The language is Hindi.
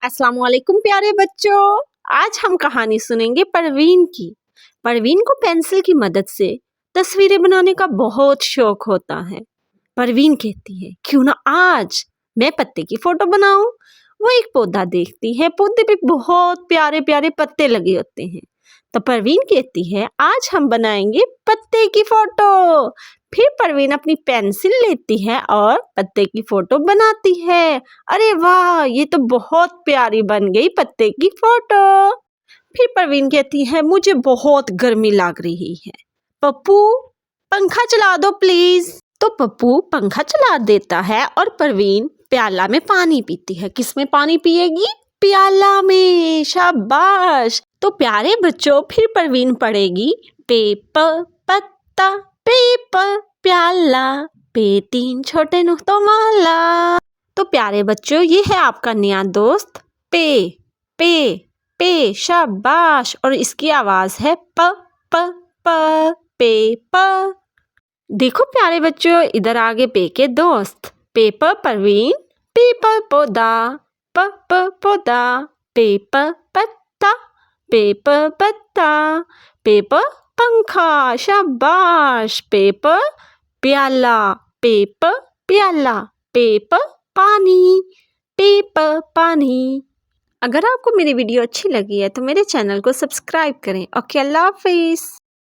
अस्सलाम वालेकुम प्यारे बच्चों। आज हम कहानी सुनेंगे परवीन की। परवीन को पेंसिल की मदद से तस्वीरें बनाने का बहुत शौक होता है। परवीन कहती है क्यों ना आज मैं पत्ते की फोटो बनाऊं। वो एक पौधा देखती है, पौधे पे बहुत प्यारे प्यारे पत्ते लगे होते हैं। तो परवीन कहती है आज हम बनाएंगे पत्ते की फोटो। फिर परवीन अपनी पेंसिल लेती है और पत्ते की फोटो बनाती है। अरे वाह, ये तो बहुत प्यारी बन गई पत्ते की फोटो। फिर परवीन कहती है मुझे बहुत गर्मी लग रही है, पप्पू पंखा चला दो प्लीज। तो पप्पू पंखा चला देता है और परवीन प्याला में पानी पीती है। किसमें पानी पिएगी? प्याला में। शाबाश। तो प्यारे बच्चों, फिर परवीन पढ़ेगी पेपर पत्ता पेपर प्याला पे तीन छोटे नुक्तों वाला। तो प्यारे बच्चों, ये है आपका नया दोस्त पे। पे पे शाबाश। और इसकी आवाज है प प प पे प। देखो प्यारे बच्चों, इधर आगे पे के दोस्त पेपर परवीन, पेपर पौधा, प पौधा, पेपर पत्ता, पेपर पत्ता, पेपर पंखा। शाबाश। पेपर प्याला, पेपर प्याला, पेपर पानी, पेपर पानी। अगर आपको मेरी वीडियो अच्छी लगी है तो मेरे चैनल को सब्सक्राइब करें। ओके, अल्लाह हाफिज।